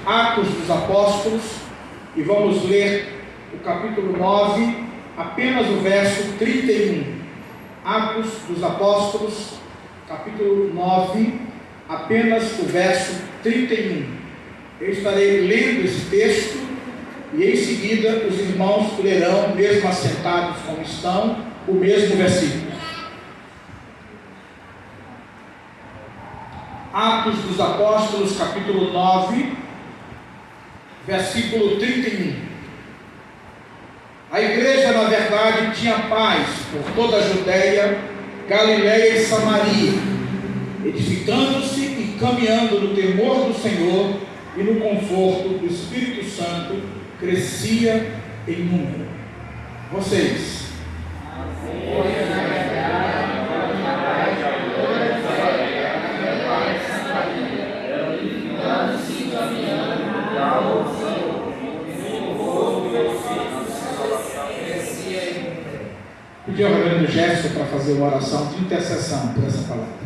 Atos dos Apóstolos e vamos ler o capítulo 9, apenas o verso 31. Atos dos Apóstolos, capítulo 9, apenas o verso 31. Eu estarei lendo esse texto e em seguida os irmãos lerão, mesmo assentados como estão, o mesmo versículo. Atos dos Apóstolos, capítulo 9, versículo 31. A igreja, na verdade, tinha paz por toda a Judéia, Galiléia e Samaria, edificando-se e caminhando no temor do Senhor e no conforto do Espírito Santo, crescia em número. Vocês. Pedir ao reverendo Gerson para fazer uma oração de intercessão por essa palavra.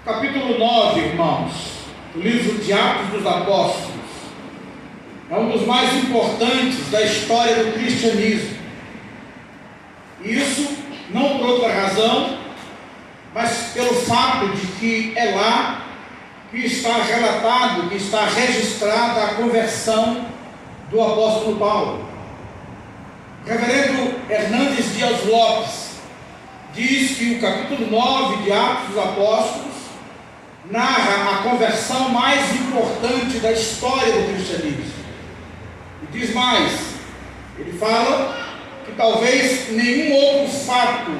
Capítulo 9, irmãos, do livro de Atos dos Apóstolos, é um dos mais importantes da história do cristianismo. E isso não por outra razão, mas pelo fato de que é lá que está relatado, que está registrada a conversão do apóstolo Paulo. O reverendo Hernandes Dias Lopes diz que o capítulo 9 de Atos dos Apóstolos narra a conversão mais importante da história do cristianismo. E diz mais, ele fala que talvez nenhum outro fato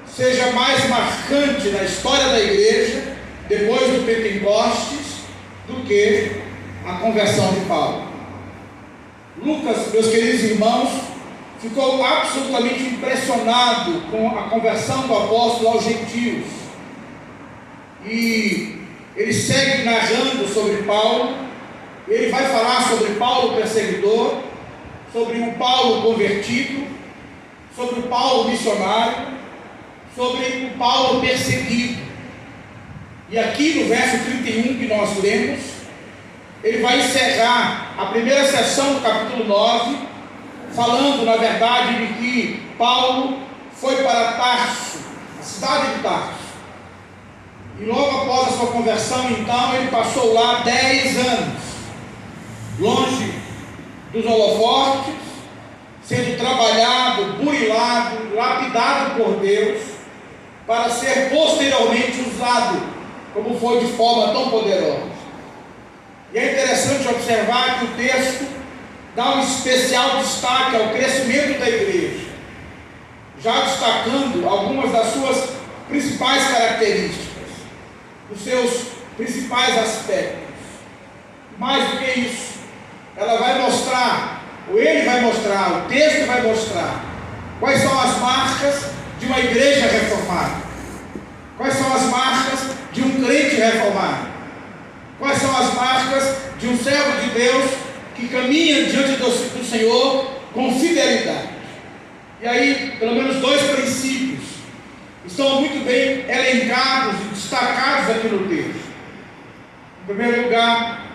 seja mais marcante na história da igreja, depois do Pentecostes, do que a conversão de Paulo. Lucas, meus queridos irmãos, ficou absolutamente impressionado com a conversão do apóstolo aos gentios. E ele segue narrando sobre Paulo. Ele vai falar sobre Paulo perseguidor, sobre o Paulo convertido, sobre o Paulo missionário, sobre o Paulo perseguido. E aqui no verso 31 que nós lemos, ele vai encerrar a primeira sessão do capítulo 9, falando na verdade de que Paulo foi para Tarso, a cidade de Tarso. E logo após a sua conversão, então, ele passou lá 10 anos, longe dos holofotes, sendo trabalhado, burilado, lapidado por Deus, para ser posteriormente usado, como foi de forma tão poderosa. E é interessante observar que o texto dá um especial destaque ao crescimento da igreja, já destacando algumas das suas principais características, os seus principais aspectos. Mais do que isso, ela vai mostrar, ou ele vai mostrar, o texto vai mostrar quais são as marcas de uma igreja reformada, quais são as marcas de um crente reformado, quais são as marcas de um servo de Deus que caminha diante do Senhor com fidelidade. E aí, pelo menos 2 princípios estão muito bem elencados e destacados aqui no texto. Em primeiro lugar,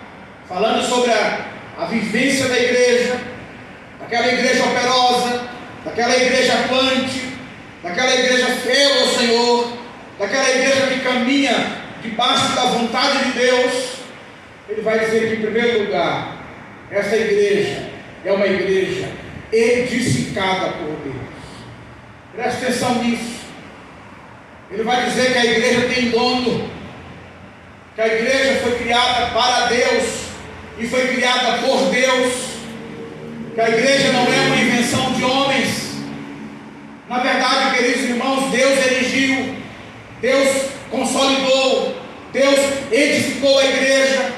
falando sobre a vivência da igreja, daquela igreja operosa, daquela igreja atuante, daquela igreja fiel ao Senhor, daquela igreja que caminha debaixo da vontade de Deus. Ele vai dizer que, em primeiro lugar, essa igreja é uma igreja edificada por Deus. Preste atenção nisso. Ele vai dizer que a igreja tem dono, que a igreja foi criada para Deus e foi criada por Deus, que a igreja não é uma invenção de homens. Na verdade, queridos irmãos, Deus erigiu, Deus consolidou, Deus edificou a igreja.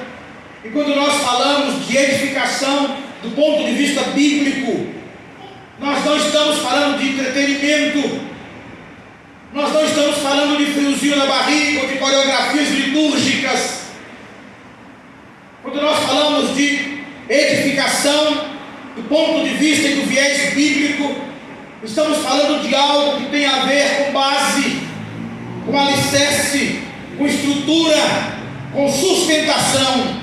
E quando nós falamos de edificação do ponto de vista bíblico, nós não estamos falando de entretenimento, nós não estamos falando de friozinho na barriga ou de coreografias litúrgicas. Quando nós falamos de edificação do ponto de vista e do viés bíblico, estamos falando de algo que tem a ver com base, com alicerce, com estrutura, com sustentação.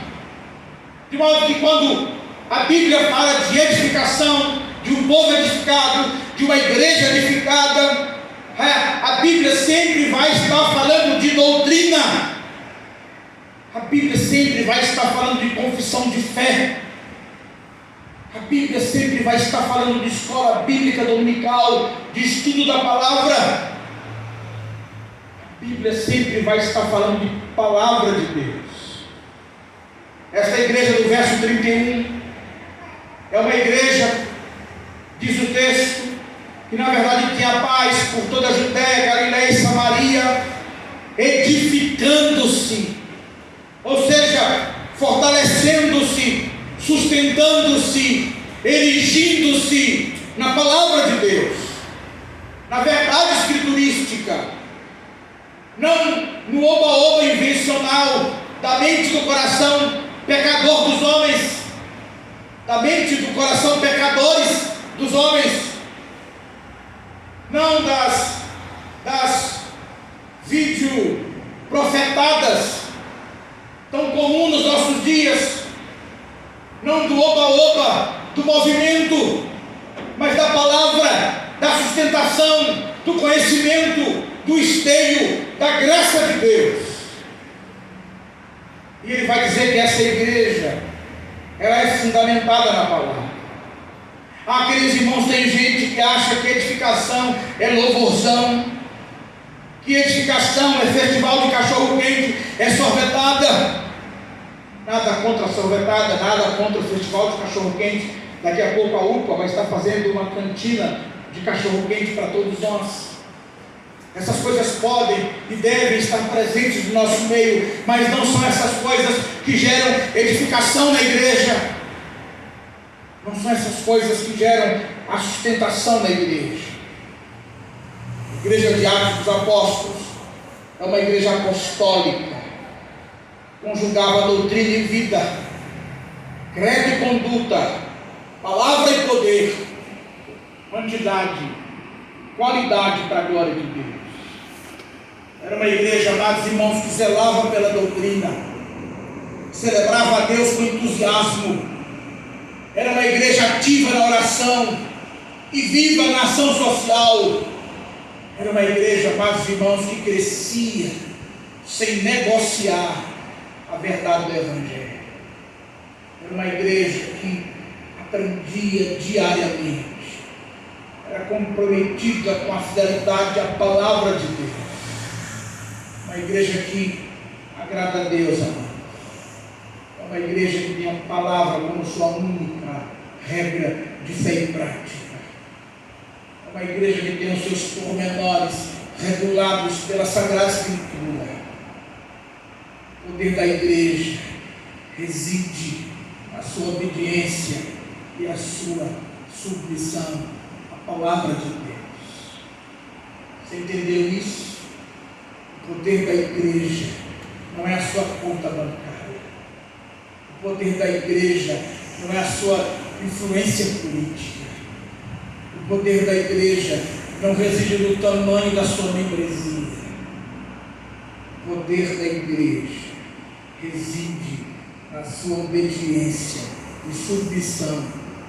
De modo que quando a Bíblia fala de edificação, de um povo edificado, de uma igreja edificada, a Bíblia sempre vai estar falando de doutrina. A Bíblia sempre vai estar falando de confissão de fé. A Bíblia sempre vai estar falando de escola bíblica dominical, de estudo da palavra. A Bíblia sempre vai estar falando de palavra de Deus. Esta igreja do verso 31 é uma igreja, diz o texto, que na verdade tinha paz por toda a Judéia, Galiléia e Samaria, edificando-se, ou seja, fortalecendo-se, sustentando-se, erigindo-se na palavra de Deus, na verdade escriturística, não no oba-oba invencional da mente do coração pecador dos homens, da mente do coração pecadores dos homens, não das vídeo profetadas tão comum nos nossos dias, não do oba-oba, do movimento, mas da palavra, da sustentação, do conhecimento, do esteio, da graça de Deus. E ele vai dizer que essa igreja, ela é fundamentada na palavra. Queridos irmãos, tem gente que acha que edificação é louvorzão, que edificação é festival de cachorro-quente, é sorvetada. Nada contra a sorvetada, nada contra o festival de cachorro-quente. Daqui a pouco a UPA vai estar fazendo uma cantina de cachorro-quente para todos nós. Essas coisas podem e devem estar presentes no nosso meio, mas não são essas coisas que geram edificação na igreja. Não são essas coisas que geram a sustentação da igreja. A igreja de Atos dos Apóstolos é uma igreja apostólica, conjugava doutrina e vida, credo e conduta, palavra e poder, quantidade, qualidade para a glória de Deus. Era uma igreja, amados irmãos, que zelava pela doutrina, celebrava a Deus com entusiasmo. Era uma igreja ativa na oração e viva na ação social. Era uma igreja, amados irmãos, que crescia sem negociar a verdade do Evangelho. Era uma igreja que aprendia diariamente, era comprometida com a fidelidade à palavra de Deus. Uma igreja que agrada a Deus, amado. É uma igreja que tem a palavra como sua única regra de fé e prática. É uma igreja que tem os seus pormenores regulados pela Sagrada Escritura. O poder da igreja reside na sua obediência e a sua submissão à palavra de Deus. Você entendeu isso? O poder da igreja não é a sua conta bancária. O poder da igreja não é a sua influência política. O poder da igreja não reside no tamanho da sua membresia. O poder da igreja reside na sua obediência e submissão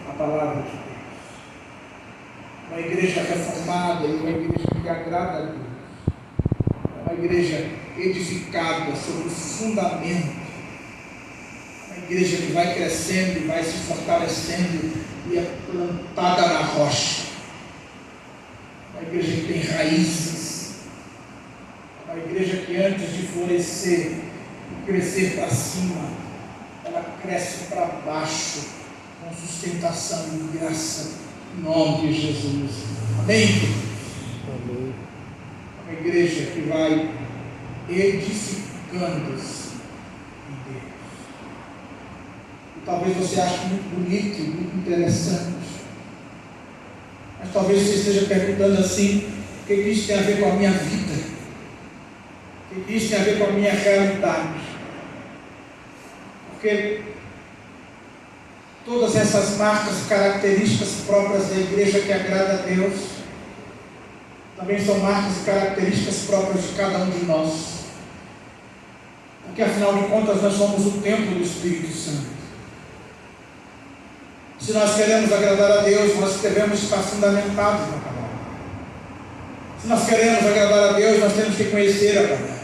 à palavra de Deus. Uma igreja reformada e uma igreja que agrada a Deus. Uma igreja edificada sobre o fundamento. Uma igreja que vai crescendo e vai se fortalecendo e é plantada na rocha. Uma igreja que tem raízes. Uma igreja que antes de florescer e crescer para cima, ela cresce para baixo com sustentação e graça, em nome de Jesus. Amém? Amém. Uma igreja que vai edificando-se em Deus. E talvez você ache muito bonito, muito interessante, mas talvez você esteja perguntando assim: o que isso tem a ver com a minha vida? O que isso tem a ver com a minha realidade? Porque todas essas marcas e características próprias da igreja que agrada a Deus também são marcas e características próprias de cada um de nós, porque afinal de contas nós somos o templo do Espírito Santo. Se nós queremos agradar a Deus, nós devemos estar fundamentados na palavra. Se nós queremos agradar a Deus, nós temos que conhecer a palavra.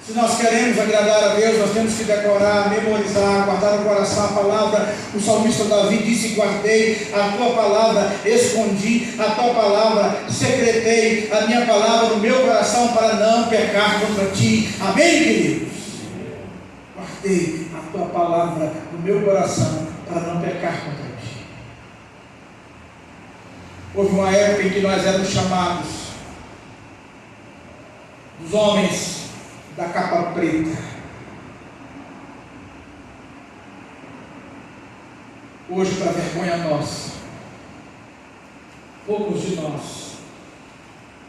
Se nós queremos agradar a Deus, nós temos que decorar, memorizar, guardar no coração a palavra. O salmista Davi disse: guardei a tua palavra, escondi a tua palavra, secretei a minha palavra no meu coração para não pecar contra ti. Amém, queridos? Guardei a tua palavra no meu coração para não pecar contra ti. Houve uma época em que nós éramos chamados dos homens da capa preta. Hoje, para vergonha nossa, poucos de nós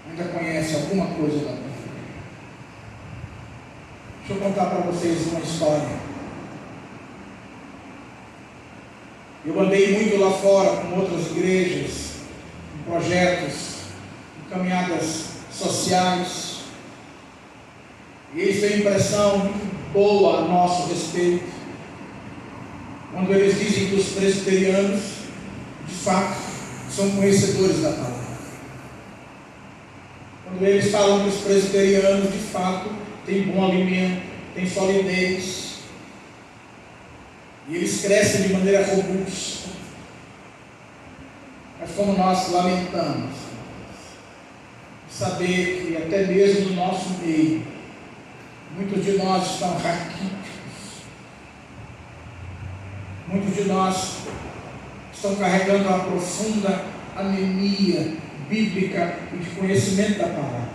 ainda conhecem alguma coisa da Bíblia. Deixa eu contar para vocês uma história. Eu andei muito lá fora com outras igrejas, em projetos, em caminhadas sociais, e eles têm impressão muito boa a nosso respeito, quando eles dizem que os presbiterianos, de fato, são conhecedores da palavra. Quando eles falam que os presbiterianos, de fato, têm bom alimento, têm solidez, e eles crescem de maneira robusta. Mas como nós lamentamos saber que até mesmo no nosso meio, muitos de nós estão raquíticos, muitos de nós estão carregando uma profunda anemia bíblica e de conhecimento da palavra.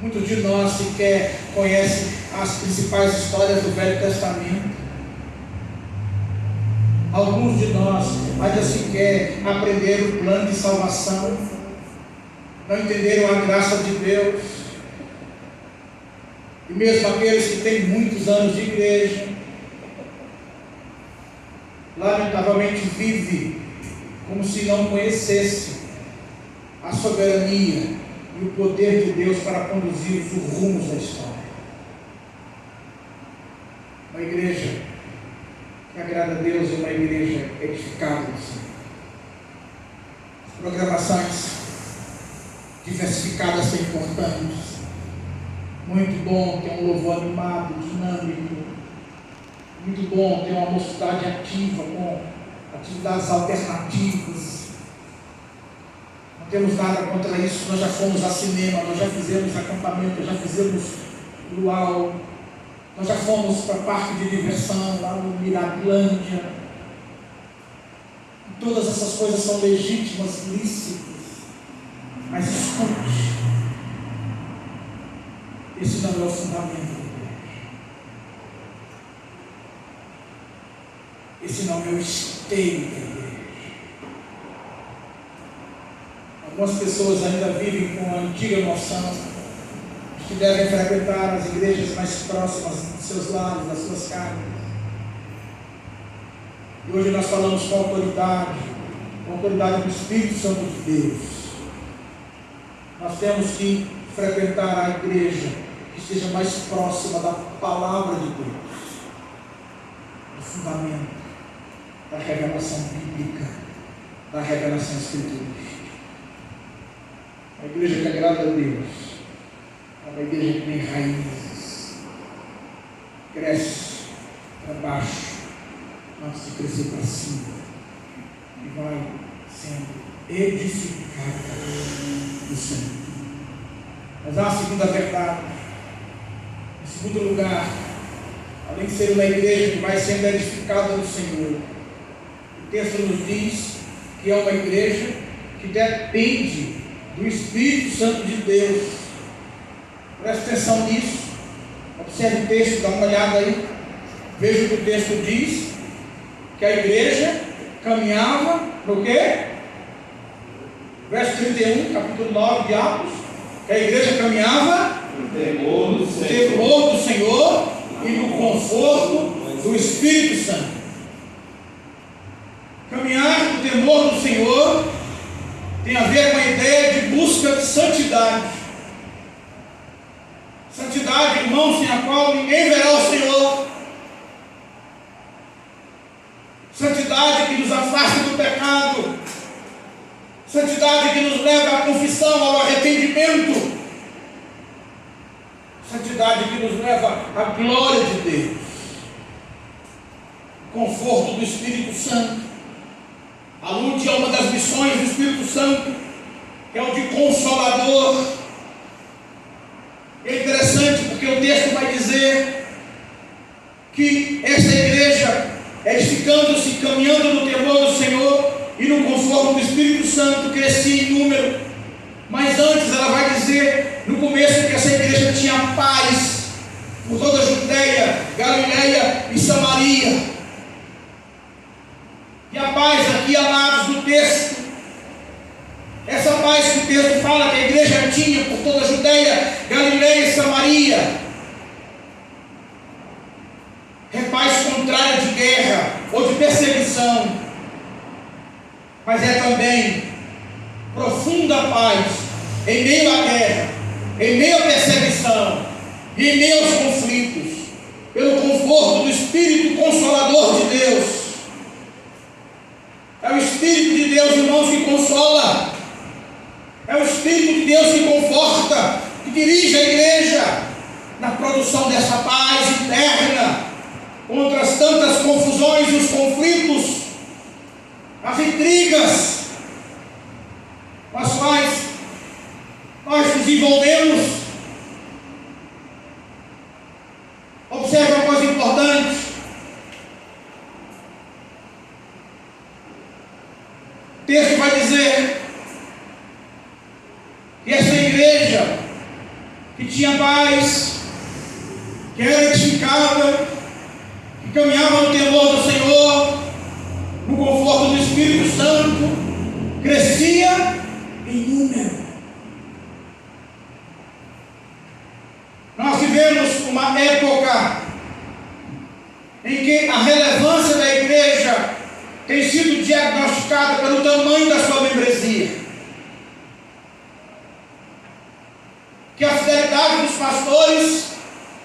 Muitos de nós sequer conhecem as principais histórias do Velho Testamento. Alguns de nós ainda sequer aprenderam o plano de salvação, não entenderam a graça de Deus. E mesmo aqueles que têm muitos anos de igreja, lamentavelmente vivem como se não conhecesse a soberania e o poder de Deus para conduzir os rumos da história. Uma igreja que agrada a Deus é uma igreja edificada no Senhor. As programações diversificadas são importantes. Muito bom ter um louvor animado, dinâmico. Muito bom ter uma mocidade ativa, com atividades alternativas. Não temos nada contra isso. Nós já fomos a cinema, nós já fizemos acampamento, já fizemos luau, nós já fomos para parque de diversão lá no Mirabilândia. E todas essas coisas são legítimas, lícitas. Mas escute, esse não é o fundamento da igreja. Esse não é o esteio da igreja. Algumas pessoas ainda vivem com a antiga noção de que devem frequentar as igrejas mais próximas dos seus lares, das suas casas. E hoje nós falamos com a autoridade do Espírito Santo de Deus. Nós temos que frequentar a igreja que esteja mais próxima da palavra de Deus, do fundamento, da revelação bíblica, da revelação escriturística. A igreja que agrada a Deus é uma igreja que tem raízes, cresce para baixo antes de crescer para cima, e vai sendo edificada do Senhor. Mas há uma segunda verdade. Em segundo lugar, além de ser uma igreja que vai sendo edificada no Senhor. O texto nos diz que é uma igreja que depende do Espírito Santo de Deus. Preste atenção nisso. Observe o texto, dá uma olhada aí. Veja o que o texto diz, que a igreja caminhava no quê? Verso 31, capítulo 9 de Atos, que a igreja caminhava no temor do Senhor e no conforto do Espírito Santo. Caminhar no temor do Senhor tem a ver com a ideia de busca de santidade. Santidade, irmãos, sem a qual ninguém verá o Senhor. Santidade que nos afasta do pecado. Santidade que nos leva à confissão, ao arrependimento. Santidade que nos leva à glória de Deus. O conforto do Espírito Santo. Alude a uma das missões do Espírito Santo, que é o de consolador. É interessante porque o texto vai dizer que esta igreja, edificando-se, caminhando no temor do Senhor e no conforto do Espírito Santo, crescia em número. Mas antes ela vai dizer, no começo, que essa igreja tinha paz por toda a Judeia, Galileia e Samaria. E a paz aqui, amados, do texto, essa paz que o texto fala que a igreja tinha por toda a Judeia, Galileia e Samaria, é paz contrária de guerra ou de perseguição, mas é também profunda paz em meio à guerra, em meio à perseguição e em meio aos conflitos, pelo conforto do Espírito Consolador de Deus. É o Espírito de Deus, irmãos, que consola. É o Espírito de Deus que conforta, que dirige a igreja na produção dessa paz interna contra as tantas confusões e os conflitos, as intrigas com as quais nós nos envolvemos. Observe uma coisa importante. O texto vai dizer que essa igreja que tinha paz, que era edificada, que caminhava no temor do Senhor, no conforto do Espírito Santo, crescia em número. Nós vivemos uma época em que a relevância da igreja tem sido diagnosticada pelo tamanho da sua membresia. Que a fidelidade dos pastores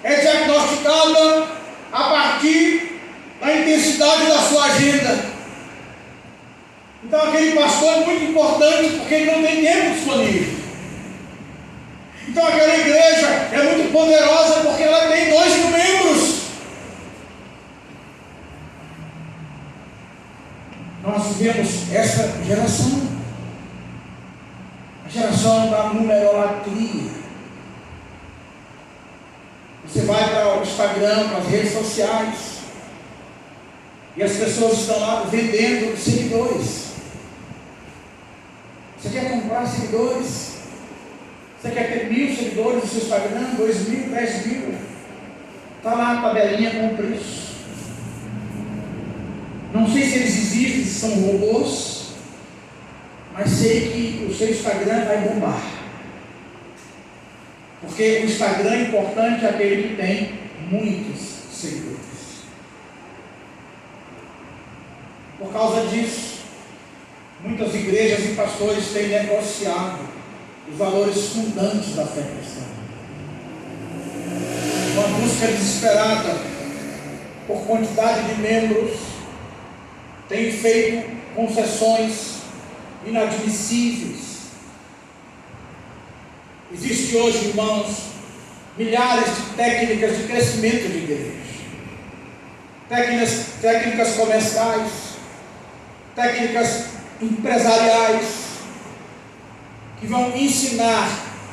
é diagnosticada a partir da intensidade da sua agenda. Então aquele pastor é muito importante porque ele não tem tempo disponível. Então aquela igreja é muito poderosa porque ela tem 2.000 membros. Nós vivemos essa geração, a geração da numerolatria. Você vai para o Instagram, para as redes sociais, e as pessoas estão lá vendendo seguidores. Você quer comprar seguidores? Você quer ter 1.000 seguidores no seu Instagram, 2.000, 10.000? Está lá a tabelinha com o preço. Não sei se eles existem, se são robôs, mas sei que o seu Instagram vai bombar. Porque o Instagram é importante aquele que tem muitos seguidores. Por causa disso, muitas igrejas e pastores têm negociado os valores fundantes da fé cristã. Uma busca desesperada por quantidade de membros tem feito concessões inadmissíveis. Existe hoje, irmãos, milhares de técnicas de crescimento de igreja, técnicas comerciais, técnicas empresariais, que vão ensinar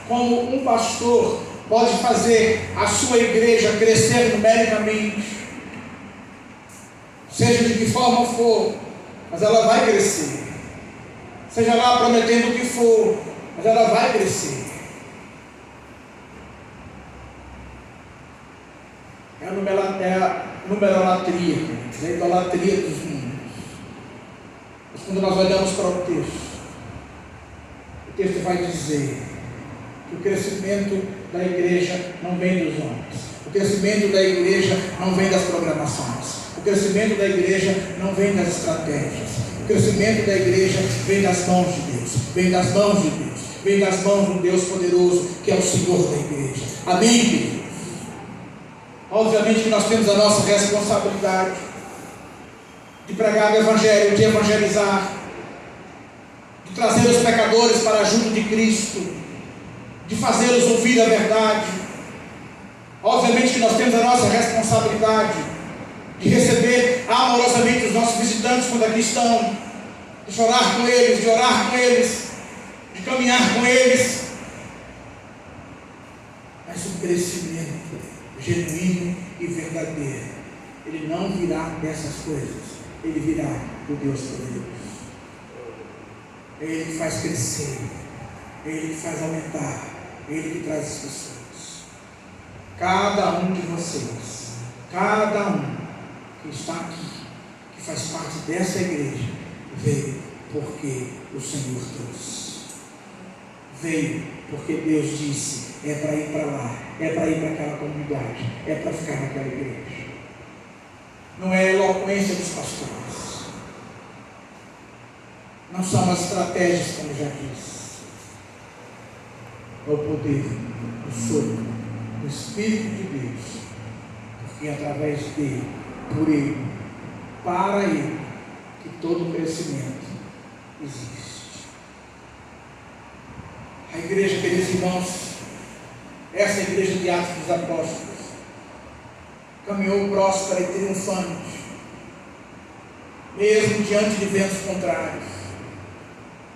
como um pastor pode fazer a sua igreja crescer numericamente, seja de que forma for, mas ela vai crescer. Seja lá prometendo o que for, mas ela vai crescer. É a numerolatria, é a idolatria dos números. Mas quando nós olhamos para o texto vai dizer que o crescimento da igreja não vem dos homens. O crescimento da igreja não vem das programações. O crescimento da igreja não vem das estratégias. O crescimento da igreja vem das mãos de Deus. Vem das mãos de Deus. Vem das mãos do Deus poderoso, que é o Senhor da igreja. Amém, queridos? Obviamente que nós temos a nossa responsabilidade de pregar o Evangelho, de evangelizar, de trazer os pecadores para junto de Cristo, de fazê-los ouvir a verdade. Obviamente que nós temos a nossa responsabilidade de receber amorosamente os nossos visitantes quando aqui estão, de chorar com eles, de orar com eles, de caminhar com eles. Mas o crescimento genuíno e verdadeiro, ele não virá dessas coisas, ele virá do Deus poderoso. É Ele que faz crescer, é Ele que faz aumentar, é Ele que traz as pessoas. Cada um de vocês, cada um que está aqui, que faz parte dessa igreja, veio porque o Senhor trouxe. Veio porque Deus disse: é para ir para lá, é para ir para aquela comunidade, é para ficar naquela igreja. Não é a eloquência dos pastores, não são as estratégias, como já disse, é o poder, o sopro, o Espírito de Deus, porque através dele, por ele, para ele, que todo crescimento existe. A igreja, queridos irmãos, essa igreja de Atos dos Apóstolos, caminhou próspera e triunfante, mesmo diante de ventos contrários.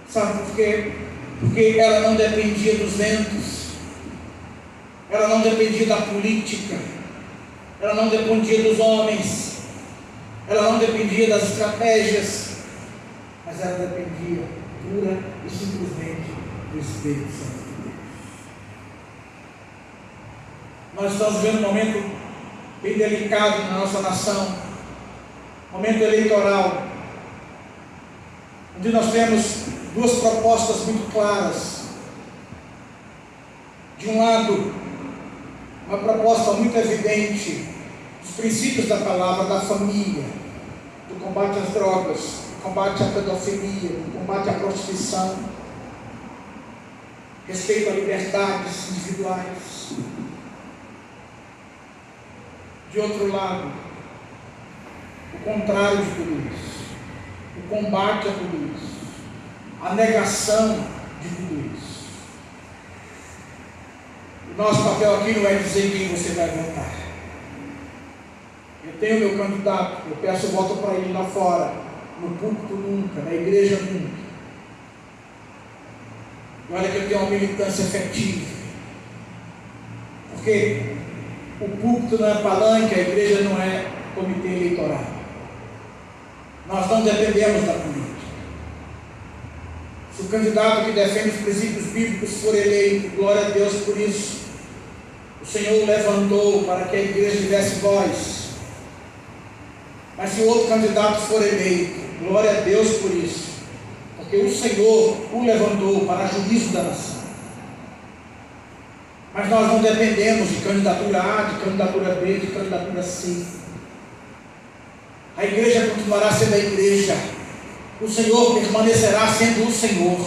Sabe por quê? Porque ela não dependia dos ventos, ela não dependia da política, ela não dependia dos homens, ela não dependia das estratégias, mas ela dependia pura e simplesmente do Espírito Santo de Deus. Nós estamos vivendo um momento bem delicado na nossa nação, momento eleitoral, onde nós temos duas propostas muito claras. De um lado, uma proposta muito evidente dos princípios da palavra, da família, do combate às drogas, do combate à pedofilia, do combate à prostituição, respeito a liberdades individuais. De outro lado, o contrário de tudo isso, o combate a tudo isso, a negação de tudo isso. O nosso papel aqui não é dizer quem você vai votar. Eu tenho meu candidato, eu peço voto para ele lá fora, no púlpito nunca, na igreja nunca. E olha que eu tenho uma militância efetiva, porque o púlpito não é palanque, a igreja não é comitê eleitoral. Nós não dependemos da política. Se o candidato que defende os princípios bíblicos for eleito, glória a Deus por isso. O Senhor o levantou para que a igreja tivesse voz. Mas se o outro candidato for eleito, glória a Deus por isso, porque o Senhor o levantou para juízo da nação. Mas nós não dependemos de candidatura A, de candidatura B, de candidatura C. A igreja continuará sendo a igreja. O Senhor permanecerá sendo o Senhor.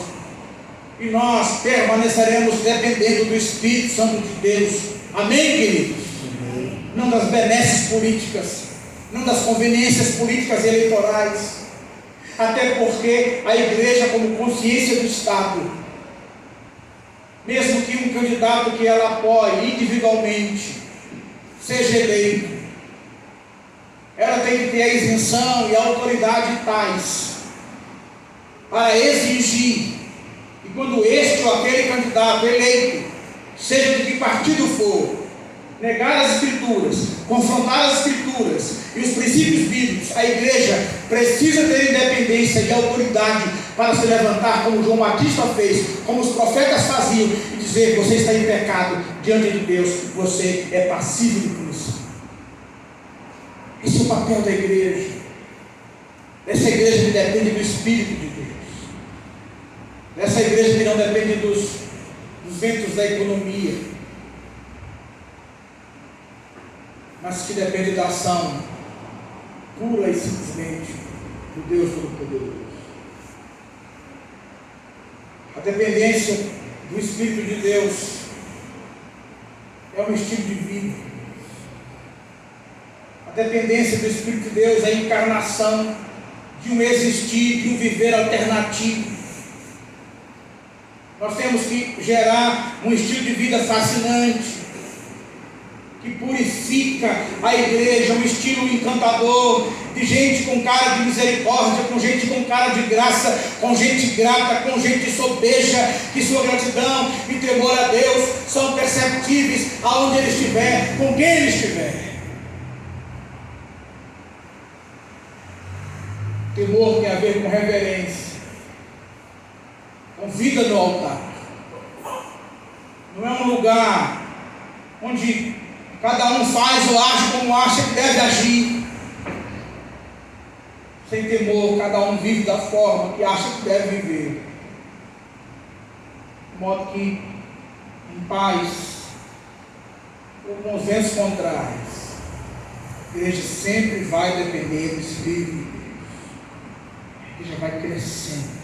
E nós permaneceremos dependendo do Espírito Santo de Deus. Amém, queridos? Amém. Não das benesses políticas, não das conveniências políticas e eleitorais. Até porque a igreja, como consciência do Estado, mesmo que um candidato que ela apoie individualmente seja eleito, ela tem que ter a isenção e a autoridade tais para exigir, e quando este ou aquele candidato eleito, seja de que partido for, negar as escrituras, confrontar as Escrituras e os princípios bíblicos, a igreja precisa ter independência e autoridade para se levantar, como João Batista fez, como os profetas faziam, e dizer: você está em pecado diante de Deus, você é passível de punição. Esse é o papel da igreja. Essa igreja que depende do Espírito de Deus. Essa igreja que não depende dos ventos da economia, mas que depende da ação pura e simplesmente do Deus Todo-Poderoso. A dependência do Espírito de Deus é um estilo de vida. A dependência do Espírito de Deus é a encarnação de um existir, de um viver alternativo. Nós temos que gerar um estilo de vida fascinante, que purifica a igreja, um estilo encantador, de gente com cara de misericórdia, com gente com cara de graça, com gente grata, com gente sobeja, que sua gratidão e temor a Deus são perceptíveis aonde ele estiver, com quem ele estiver. Temor tem a ver com reverência, com vida no altar. Não é um lugar onde cada um faz ou age como acha que deve agir. Sem temor, cada um vive da forma que acha que deve viver. De modo que, em paz, ou com os ventos contrários, a igreja sempre vai depender do Espírito de Deus. A igreja vai crescendo.